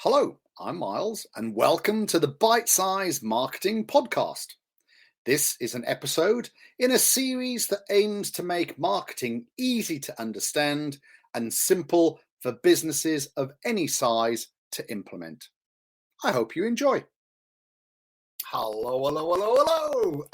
Hello, I'm Miles, and welcome to the Bite Size Marketing Podcast. This is an episode in a series that aims to make marketing easy to understand and simple for businesses of any size to implement. I hope you enjoy. Hello,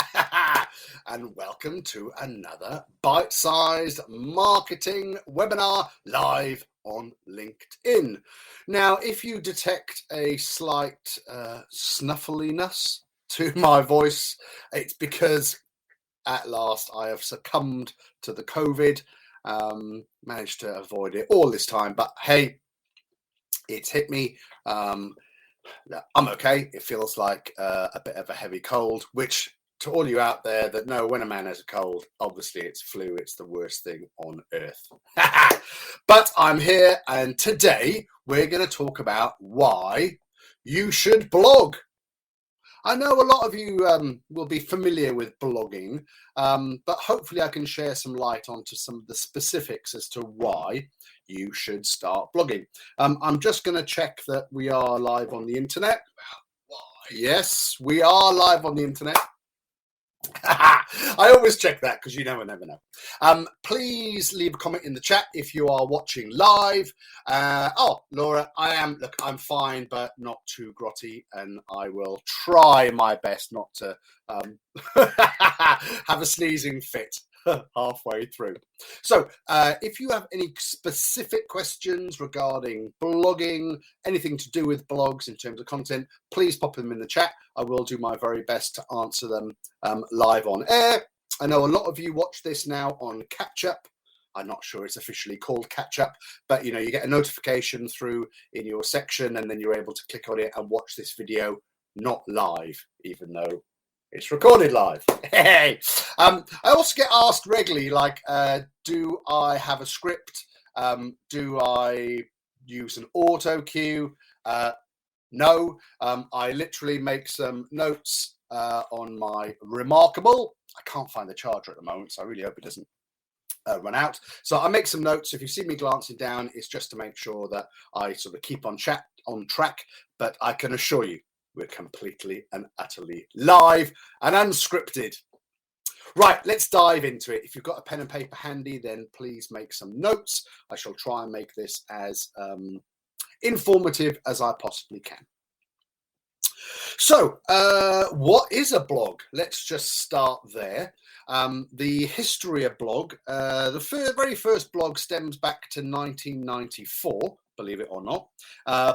and welcome to another bite-sized marketing webinar live on LinkedIn. Now, if you detect a slight snuffliness to my voice, it's because at last I have succumbed to the COVID. Managed to avoid it all this time, but hey, it's hit me. I'm okay. It feels like a bit of a heavy cold, which to all you out there that know when a man has a cold, obviously it's flu. It's the worst thing on earth. But I'm here, and today we're going to talk about why you should blog. I know a lot of you will be familiar with blogging, but hopefully I can share some light onto some of the specifics as to why you should start blogging. I'm just going to check that we are live on the internet. Yes, we are live on the internet. I always check that because you never know. Please leave a comment in the chat if you are watching live. Laura, I'm fine, but not too grotty, and I will try my best not to have a sneezing fit halfway through. So if you have any specific questions regarding blogging, anything to do with blogs in terms of content, please pop them in the chat. I will do my very best to answer them live on air. I know a lot of you watch this now on Catch Up. I'm not sure it's officially called Catch Up, but you get a notification through in your section, and then you're able to click on it and watch this video, not live, even though it's recorded live. Hey, I also get asked regularly, like, do I have a script? Do I use an auto cue? No, I literally make some notes on my Remarkable. I can't find the charger at the moment, so I really hope it doesn't run out. So I make some notes. If you see me glancing down, it's just to make sure that I sort of keep on track. But I can assure you, we're completely and utterly live and unscripted. Right, let's dive into it. If you've got a pen and paper handy, then please make some notes. I shall try and make this as informative as I possibly can. So, what is a blog? Let's just start there. The history of blog, the very first blog stems back to 1994, believe it or not,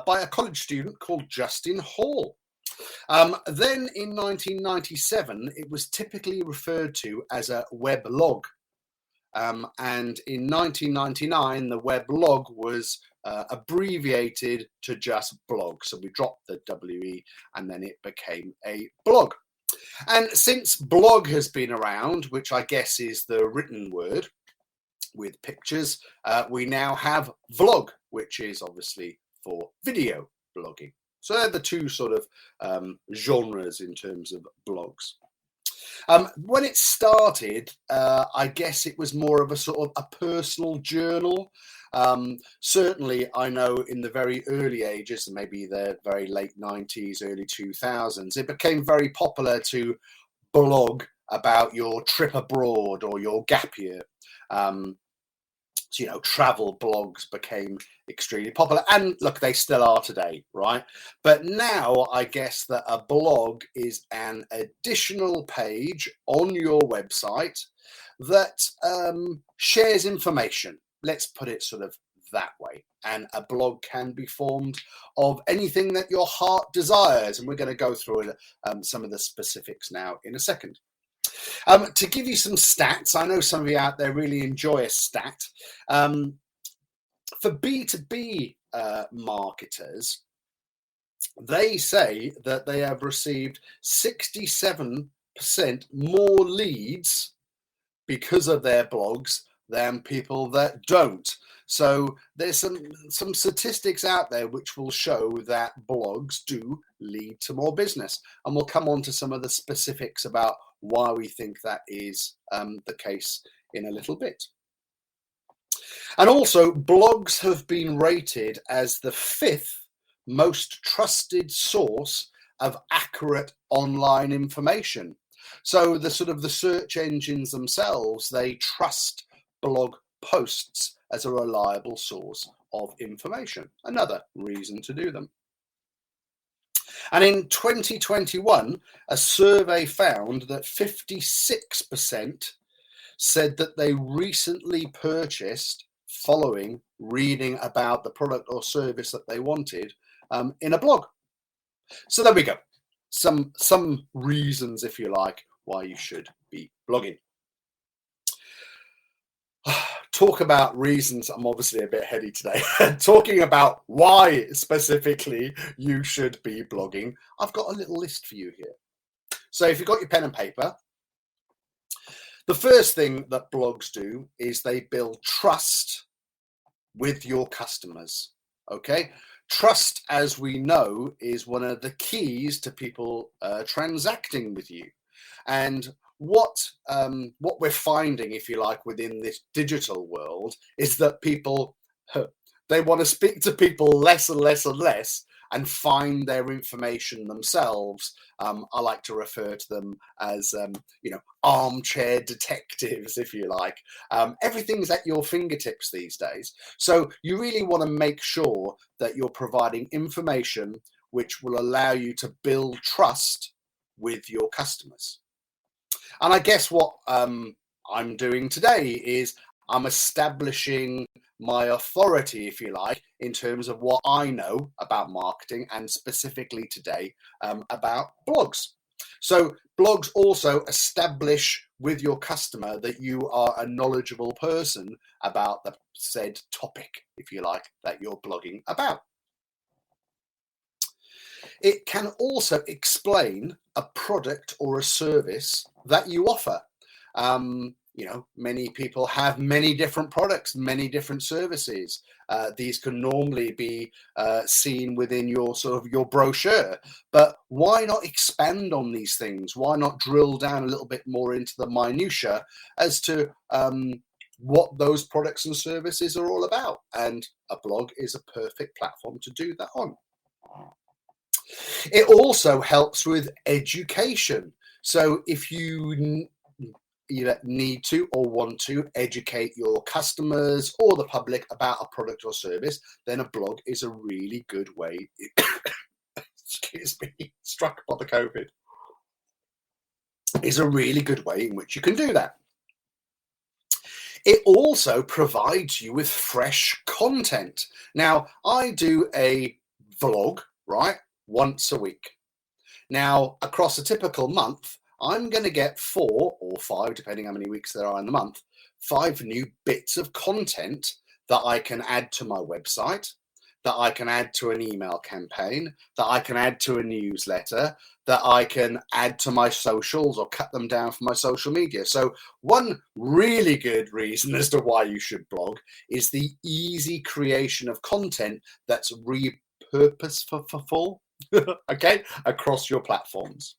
by a college student called Justin Hall. Then in 1997, it was typically referred to as a weblog. And in 1999, the weblog was abbreviated to just blog. So we dropped the WE and then it became a blog. And since blog has been around, which I guess is the written word with pictures, we now have vlog, which is obviously for video blogging. So they're the two sort of genres in terms of blogs. When it started, I guess it was more of a sort of a personal journal. Certainly, I know in the very early ages, maybe the very late 90s, early 2000s, it became very popular to blog about your trip abroad or your gap year. So, travel blogs became extremely popular, and look, they still are today, right? But now I guess that a blog is an additional page on your website that shares information. Let's put it sort of that way. And a blog can be formed of anything that your heart desires, and we're going to go through some of the specifics now in a second. To give you some stats, I know some of you out there really enjoy a stat. For B2B marketers, they say that they have received 67% more leads because of their blogs than people that don't. So there's some statistics out there which will show that blogs do lead to more business. And we'll come on to some of the specifics about why we think that is the case in a little bit. And also, blogs have been rated as the 5th most trusted source of accurate online information. So the search engines themselves, they trust blog posts as a reliable source of information. Another reason to do them. And in 2021, a survey found that 56% said that they recently purchased following reading about the product or service that they wanted in a blog. So there we go. Some reasons, if you like, why you should be blogging. Talk about reasons. I'm obviously a bit heady today. Talking about why specifically you should be blogging. I've got a little list for you here. So if you've got your pen and paper, the first thing that blogs do is they build trust with your customers. Okay. Trust, as we know, is one of the keys to people transacting with you. And what we're finding, if you like, within this digital world is that people, they want to speak to people less and less and less and find their information themselves. I like to refer to them as, armchair detectives, if you like. Everything's at your fingertips these days. So you really want to make sure that you're providing information which will allow you to build trust with your customers. And I guess what I'm doing today is I'm establishing my authority, if you like, in terms of what I know about marketing and specifically today about blogs. So blogs also establish with your customer that you are a knowledgeable person about the said topic, if you like, that you're blogging about. It can also explain a product or a service that you offer. Many people have many different products, many different services. These can normally be seen within your your brochure, but why not expand on these things? Why not drill down a little bit more into the minutiae as to what those products and services are all about? And a blog is a perfect platform to do that on. It also helps with education. So if you either need to or want to educate your customers or the public about a product or service, then a blog is a really good way. Excuse me, struck by the COVID. Is a really good way in which you can do that. It also provides you with fresh content. Now, I do a vlog, right, once a week. Now, across a typical month, I'm going to get 4 or 5, depending how many weeks there are in the month, 5 new bits of content that I can add to my website, that I can add to an email campaign, that I can add to a newsletter, that I can add to my socials or cut them down for my social media. So one really good reason as to why you should blog is the easy creation of content that's repurposeful, okay, across your platforms.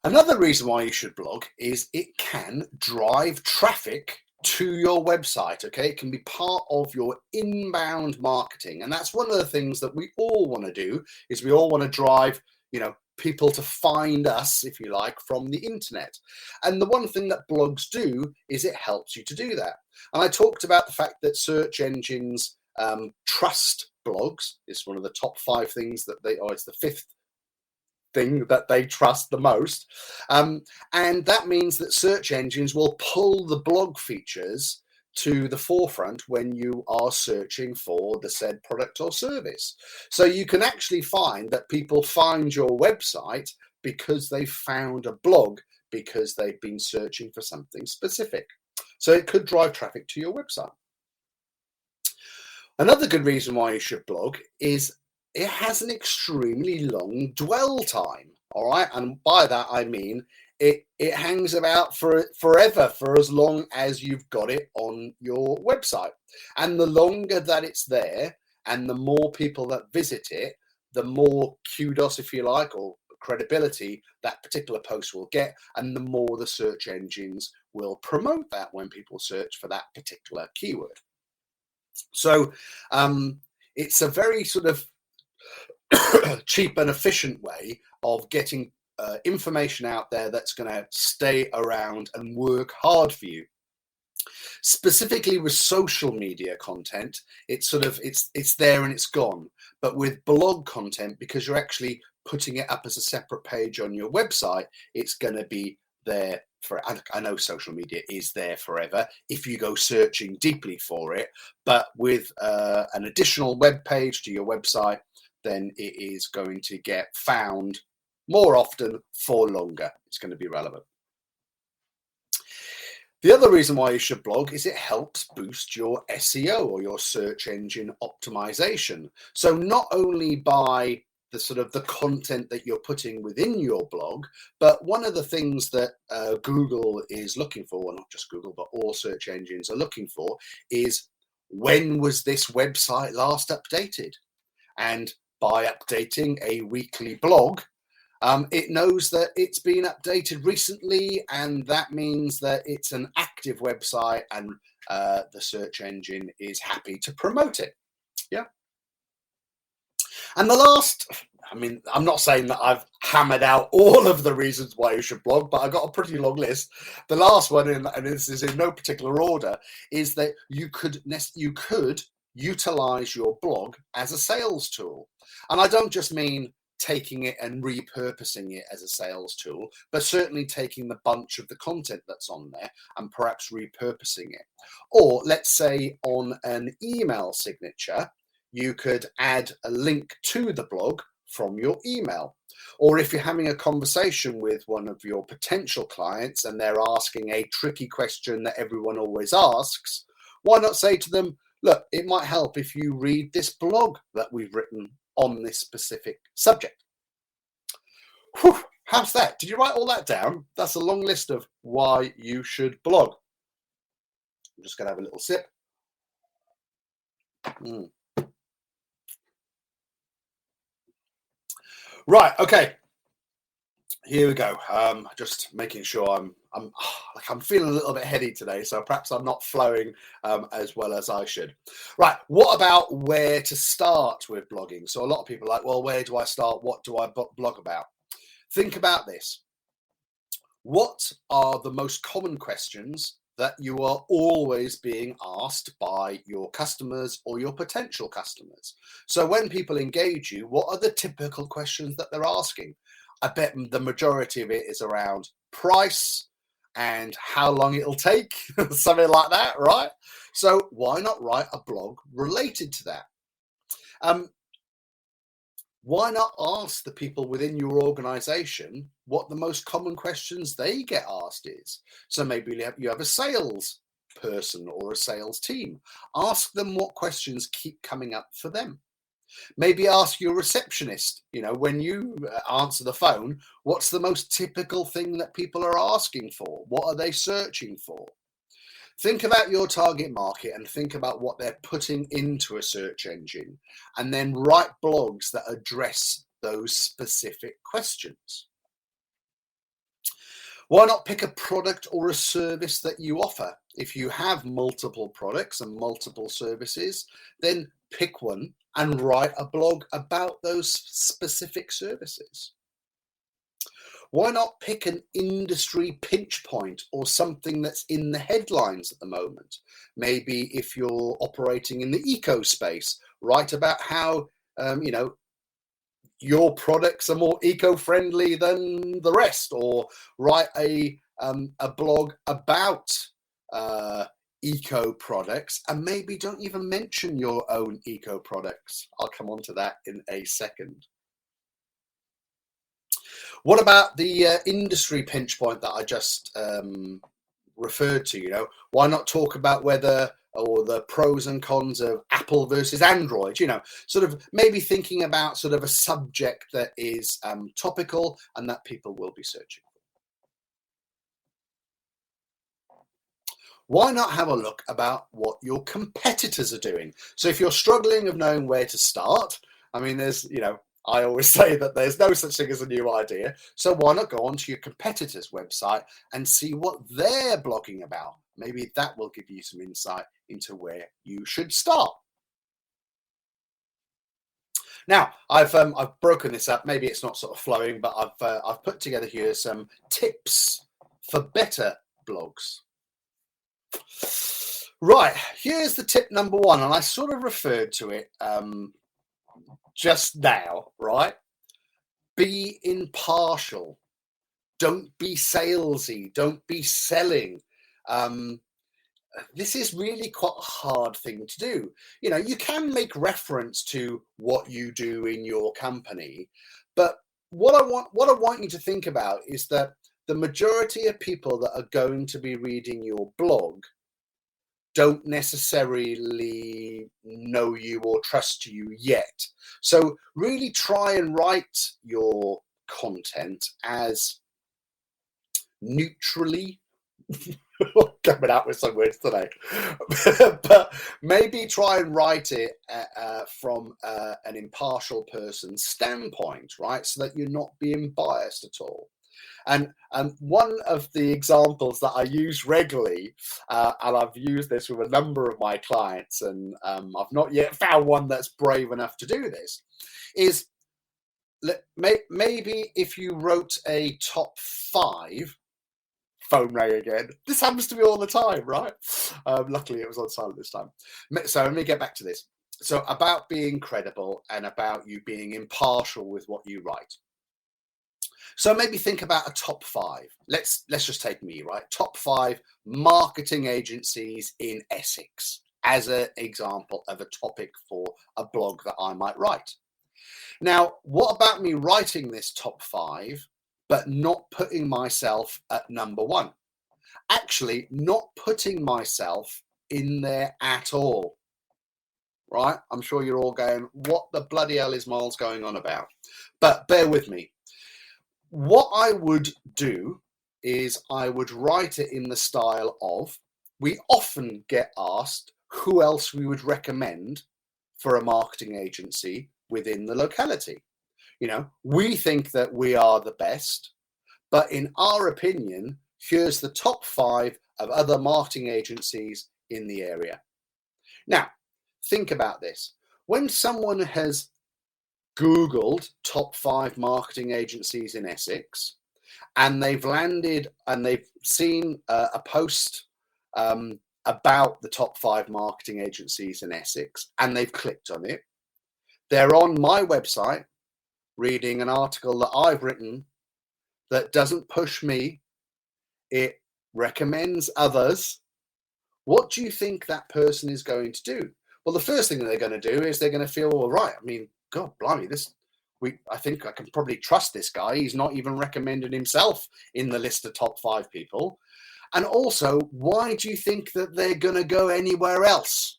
Another reason why you should blog is it can drive traffic to your website, okay? It can be part of your inbound marketing. And that's one of the things that we all want to do is we all want to drive, people to find us, if you like, from the internet. And the one thing that blogs do is it helps you to do that. And I talked about the fact that search engines trust blogs. It's one of the top 5 things that it's the 5th thing that they trust the most. And that means that search engines will pull the blog features to the forefront when you are searching for the said product or service. So you can actually find that people find your website because they found a blog because they've been searching for something specific. So it could drive traffic to your website. Another good reason why you should blog is it has an extremely long dwell time, all right? And by that, I mean it hangs about for forever, for as long as you've got it on your website. And the longer that it's there and the more people that visit it, the more kudos, if you like, or credibility that particular post will get, and the more the search engines will promote that when people search for that particular keyword. So, it's a very sort of cheap and efficient way of getting information out there that's going to stay around and work hard for you. Specifically with social media content, it's there and it's gone. But with blog content, because you're actually putting it up as a separate page on your website, it's going to be there for, I know social media is there forever if you go searching deeply for it, but with an additional web page to your website, then it is going to get found more often for longer. It's going to be relevant. The other reason why you should blog is it helps boost your SEO, or your search engine optimization. So not only by the sort of the content that you're putting within your blog, but one of the things that Google is looking for, well, not just Google, but all search engines are looking for, is when was this website last updated? And by updating a weekly blog, it knows that it's been updated recently, and that means that it's an active website, and the search engine is happy to promote it. Yeah. And the last, I mean, I'm not saying that I've hammered out all of the reasons why you should blog, but I got a pretty long list. The last one, and this is in no particular order, is that you could utilize your blog as a sales tool. And I don't just mean taking it and repurposing it as a sales tool, but certainly taking the bunch of the content that's on there and perhaps repurposing it. Or let's say on an email signature, you could add a link to the blog from your email. Or if you're having a conversation with one of your potential clients and they're asking a tricky question that everyone always asks, why not say to them, look, it might help if you read this blog that we've written on this specific subject. Whew, how's that? Did you write all that down? That's a long list of why you should blog. I'm just going to have a little sip. Right, okay. Here we go. Just making sure I'm feeling a little bit heady today, so perhaps I'm not flowing as well as I should. Right, what about where to start with blogging? So a lot of people are like, well, where do I start? What do I blog about? Think about this. What are the most common questions that you are always being asked by your customers or your potential customers? So when people engage you, what are the typical questions that they're asking? I bet the majority of it is around price and how long it'll take, something like that, right? So why not write a blog related to that? Why not ask the people within your organization what the most common questions they get asked is? So maybe you have a sales person or a sales team. Ask them what questions keep coming up for them. Maybe ask your receptionist, when you answer the phone, what's the most typical thing that people are asking for? What are they searching for? Think about your target market and think about what they're putting into a search engine, and then write blogs that address those specific questions. Why not pick a product or a service that you offer? If you have multiple products and multiple services, then pick one and write a blog about those specific services. Why not pick an industry pinch point or something that's in the headlines at the moment? Maybe if you're operating in the eco space, write about how, your products are more eco-friendly than the rest, or write a blog about eco products, and maybe don't even mention your own eco products. I'll come on to that in a second. What about the industry pinch point that I just referred to? Why not talk about whether, or the pros and cons of Apple versus Android? Sort of maybe thinking about sort of a subject that is topical and that people will be searching for. Why not have a look about what your competitors are doing? So if you're struggling of knowing where to start, I mean, there's, I always say that there's no such thing as a new idea. So why not go onto your competitor's website and see what they're blogging about? Maybe that will give you some insight into where you should start. Now, I've broken this up. Maybe it's not sort of flowing, but I've put together here some tips for better blogs. Right, here's the tip number one, and I sort of referred to it just now, right? Be impartial. Don't be salesy. Don't be selling. This is really quite a hard thing to do. You know, you can make reference to what you do in your company, but what I want you to think about is that the majority of people that are going to be reading your blog don't necessarily know you or trust you yet. So really try and write your content as neutrally coming out with some words today but maybe try and write it from an impartial person's standpoint, right, so that you're not being biased at all. And one of the examples that I use regularly, and I've used this with a number of my clients, and I've not yet found one that's brave enough to do this, is maybe if you wrote a top 5, phone rang again. This happens to me all the time, right? Luckily, it was on silent this time. So let me get back to this. So about being credible and about you being impartial with what you write. So maybe think about a top 5. Let's just take me, right? Top 5 marketing agencies in Essex as an example of a topic for a blog that I might write. Now, what about me writing this top 5, but not putting myself at number 1? Actually, not putting myself in there at all, right? I'm sure you're all going, what the bloody hell is Miles going on about? But bear with me. What I would do is I would write it in the style of, we often get asked who else we would recommend for a marketing agency within the locality. You know, we think that we are the best, but in our opinion, here's the top 5 of other marketing agencies in the area. Now, think about this. When someone has Googled top 5 marketing agencies in Essex, and they've landed and they've seen a post about the top 5 marketing agencies in Essex, and they've clicked on it, they're on my website reading an article that I've written that doesn't push me, it recommends others. What do you think that person is going to do? Well, the first thing that they're going to do is they're going to feel, well, right, I mean, God blimey, I think I can probably trust this guy. He's not even recommended himself in the list of top 5 people. And also, why do you think that they're going to go anywhere else?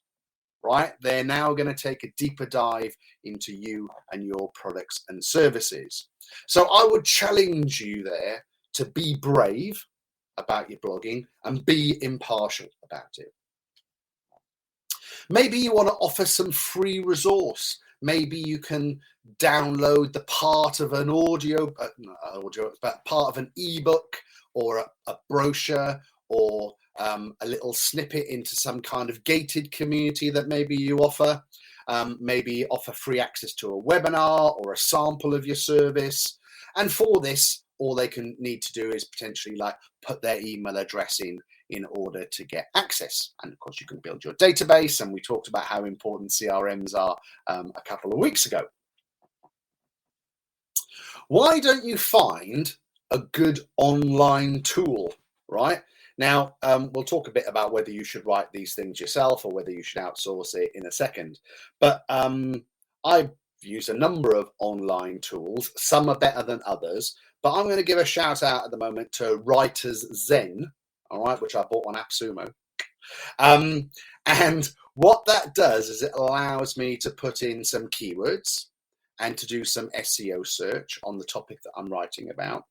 Right? They're now going to take a deeper dive into you and your products and services. So I would challenge you there to be brave about your blogging and be impartial about it. Maybe you want to offer some free resource. Maybe you can download the part of an but part of an ebook or a brochure or a little snippet into some kind of gated community that maybe you offer. Maybe offer free access to a webinar or a sample of your service. And for this, all they can need to do is potentially like put their email address in order to get access. And of course, you can build your database. And we talked about how important CRMs are a couple of weeks ago. Why don't you find a good online tool, right? Now, we'll talk a bit about whether you should write these things yourself or whether you should outsource it in a second. But I've used a number of online tools. Some are better than others. But I'm going to give a shout out at the moment to Writers Zen, all right, which I bought on AppSumo. And what that does is it allows me to put in some keywords and to do some SEO search on the topic that I'm writing about.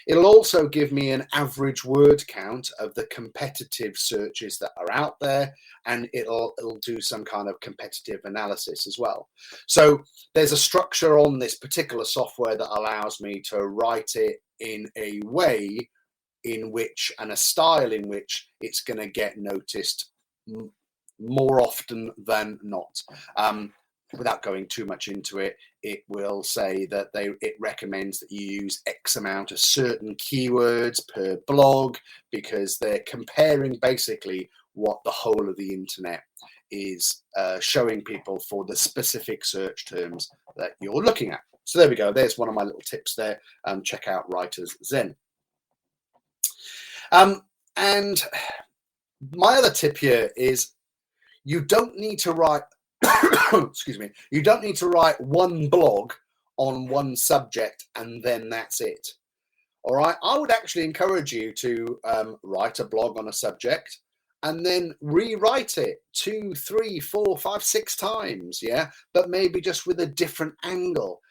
It'll also give me an average word count of the competitive searches that are out there, and it'll do some kind of competitive analysis as well. So there's a structure on this particular software that allows me to write it in a way in which, and a style in which, it's going to get noticed more often than not. without going too much into it, it will say that it recommends that you use X amount of certain keywords per blog, because they're comparing basically what the whole of the internet is showing people for the specific search terms that you're looking at. So there we go. There's one of my little tips there. Check out Writers Zen. And my other tip here is you don't need to write, excuse me, you don't need to write one blog on one subject and then that's it. All right. I would actually encourage you to write a blog on a subject and then rewrite it 2, 3, 4, 5, 6 times. Yeah. But maybe just with a different angle.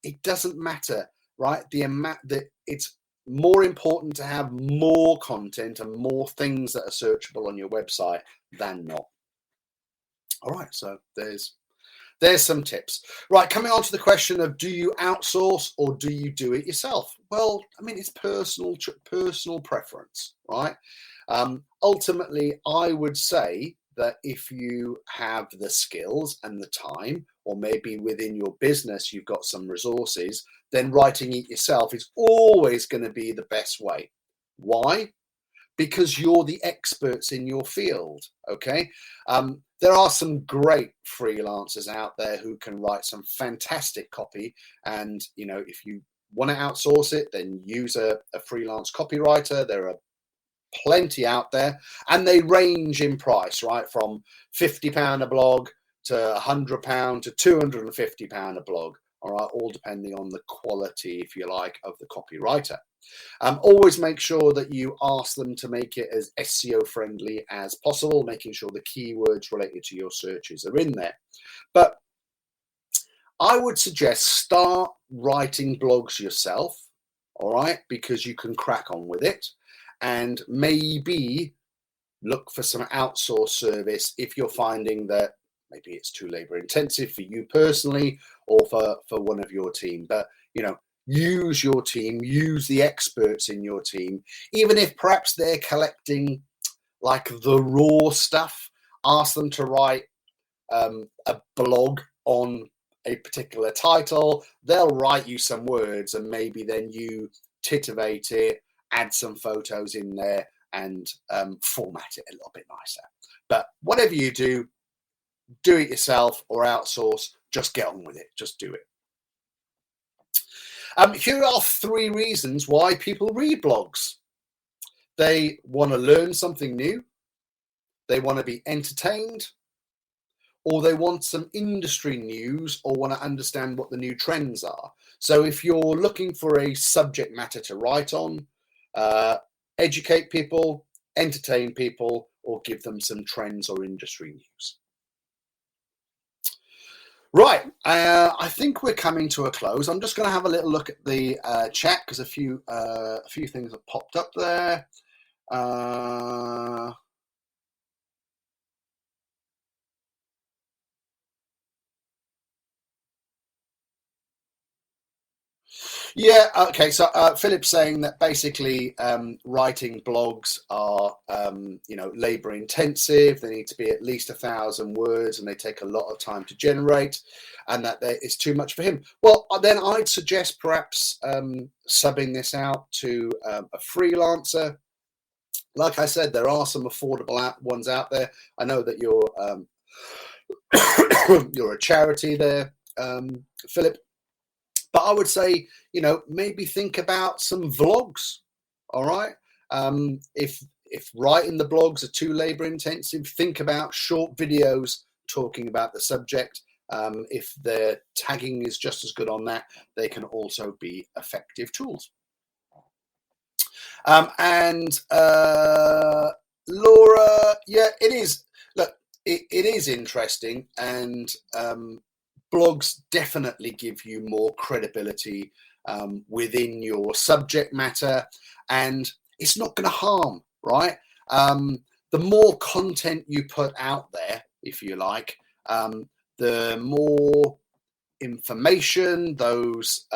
It doesn't matter, right? It's more important to have more content and more things that are searchable on your website than not. All right, so there's some tips. Right, coming on to the question of, do you outsource or do you do it yourself? Well, I mean, it's personal preference, right? Ultimately, I would say that if you have the skills and the time, or maybe within your business you've got some resources, then writing it yourself is always going to be the best way. Why? Because you're the experts in your field, okay? There are some great freelancers out there who can write some fantastic copy, and if you want to outsource it, then use a freelance copywriter. There are plenty out there, and they range in price, right, from £50 a blog to £100 to £250 a blog. All right, all depending on the quality, if you like, of the copywriter. Always make sure that you ask them to make it as SEO friendly as possible, making sure the keywords related to your searches are in there. But I would suggest start writing blogs yourself, all right, because you can crack on with it, and maybe look for some outsourced service if you're finding that maybe it's too labor intensive for you personally or for one of your team. But use your team, use the experts in your team, even if perhaps they're collecting like the raw stuff. Ask them to write a blog on a particular title. They'll write you some words, and maybe then you titivate it, add some photos in there, and format it a little bit nicer. But whatever you do it yourself or outsource, just get on with it. Just do it. Here are 3 reasons why people read blogs. They want to learn something new, they want to be entertained, or they want some industry news or want to understand what the new trends are. So if you're looking for a subject matter to write on, educate people, entertain people, or give them some trends or industry news. Right, I think we're coming to a close. I'm just going to have a little look at the chat, because a few things have popped up there. Yeah, okay. So Philip's saying that basically writing blogs are, labor intensive. They need to be at least 1,000 words, and they take a lot of time to generate, and that it's too much for him. Well, then I'd suggest perhaps subbing this out to a freelancer. Like I said, there are some affordable ones out there. I know that you're you're a charity there, Philip. But I would say, maybe think about some vlogs. All right. If writing the blogs are too labor intensive, think about short videos talking about the subject. If their tagging is just as good on that, they can also be effective tools. And Laura, yeah, it is. Look, it is interesting, and blogs definitely give you more credibility within your subject matter, and it's not going to harm, right? The more content you put out there, if you like, the more information those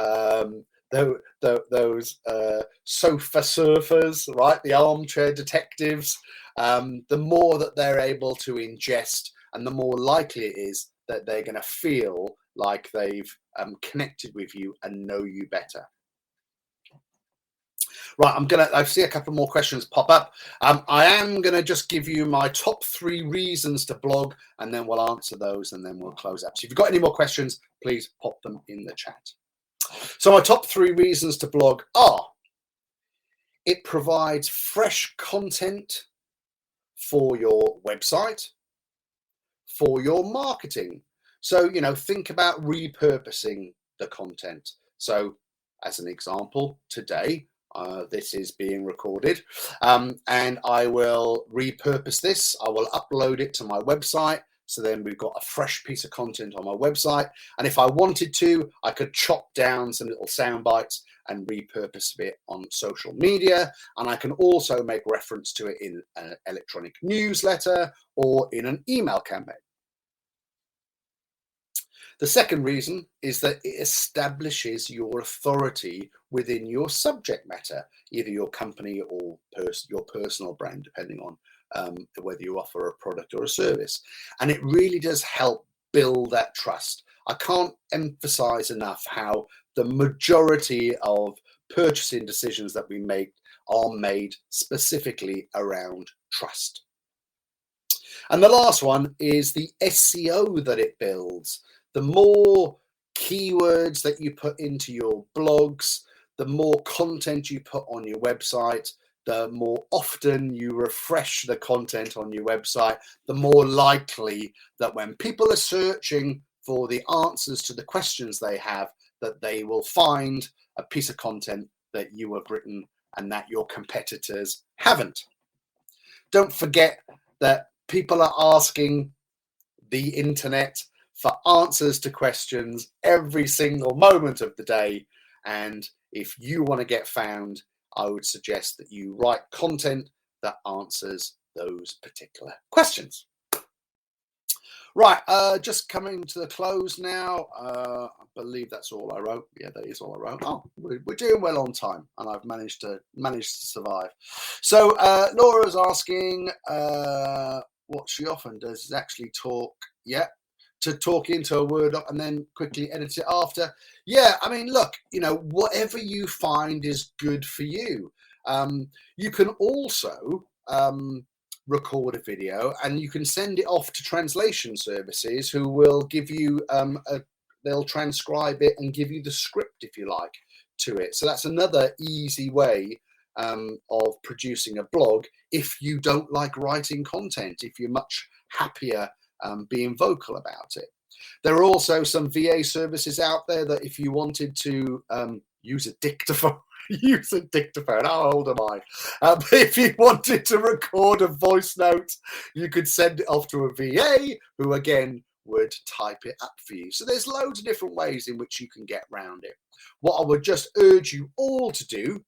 sofa surfers, right, the armchair detectives, the more that they're able to ingest, and the more likely it is that they're going to feel like they've connected with you and know you better. Right, I see a couple more questions pop up. I am going to just give you my top 3 reasons to blog, and then we'll answer those, and then we'll close up. So if you've got any more questions, please pop them in the chat. So my top 3 reasons to blog are: it provides fresh content for your website, for your marketing. So, think about repurposing the content. So, as an example, today, this is being recorded, and I will repurpose this. I will upload it to my website. So then we've got a fresh piece of content on my website. And if I wanted to, I could chop down some little sound bites and repurpose it on social media. And I can also make reference to it in an electronic newsletter or in an email campaign. The second reason is that it establishes your authority within your subject matter, either your company or your personal brand, depending on whether you offer a product or a service. And it really does help build that trust. I can't emphasize enough how the majority of purchasing decisions that we make are made specifically around trust. And the last one is the SEO that it builds. The more keywords that you put into your blogs, the more content you put on your website, the more often you refresh the content on your website, the more likely that when people are searching for the answers to the questions they have, that they will find a piece of content that you have written and that your competitors haven't. Don't forget that people are asking the internet for answers to questions every single moment of the day. And if you want to get found, I would suggest that you write content that answers those particular questions. Right, just coming to the close now. I believe that's all I wrote. Yeah, that is all I wrote. Oh, we're doing well on time, and I've managed to survive. So Laura's asking what she often does is actually talk. Yeah. To talk into a Word doc and then quickly edit it after. Yeah, I mean, look, whatever you find is good for you. You can also record a video and you can send it off to translation services who will give you they'll transcribe it and give you the script, if you like, to it. So that's another easy way of producing a blog if you don't like writing content, if you're much happier being vocal about it. There are also some VA services out there that if you wanted to use a dictaphone, how old am I? But if you wanted to record a voice note, you could send it off to a VA who again would type it up for you. So there's loads of different ways in which you can get around it. What I would just urge you all to do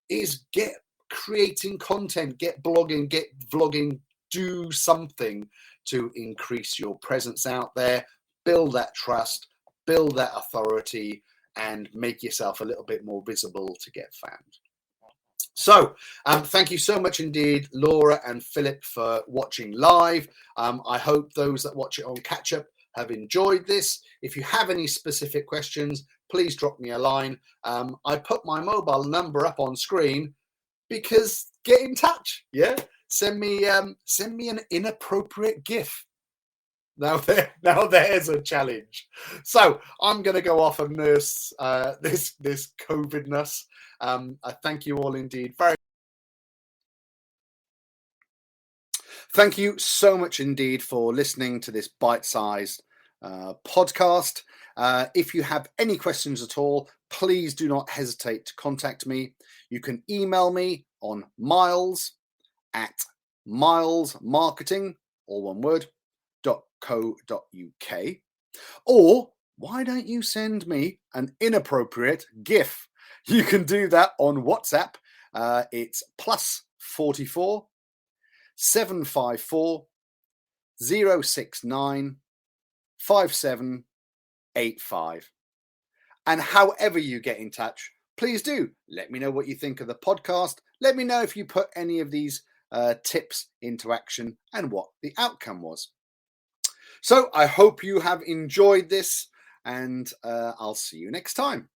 is get creating content, get blogging, get vlogging, do something to increase your presence out there, build that trust, build that authority, and make yourself a little bit more visible to get found. So thank you so much indeed, Laura and Philip, for watching live. I hope those that watch it on catch up have enjoyed this. If you have any specific questions, please drop me a line. I put my mobile number up on screen because get in touch. Yeah. Send me an inappropriate GIF. Now there's a challenge. So I'm going to go off and nurse this COVID-ness. I thank you all indeed. Thank you so much indeed for listening to this bite-sized podcast. If you have any questions at all, please do not hesitate to contact me. You can email me on miles@milesmarketing, all one word, .co.uk, or why don't you send me an inappropriate GIF? You can do that on WhatsApp. It's +44 754 069 5785. And however you get in touch, please do let me know what you think of the podcast. Let me know if you put any of these tips into action and what the outcome was. So I hope you have enjoyed this, and I'll see you next time.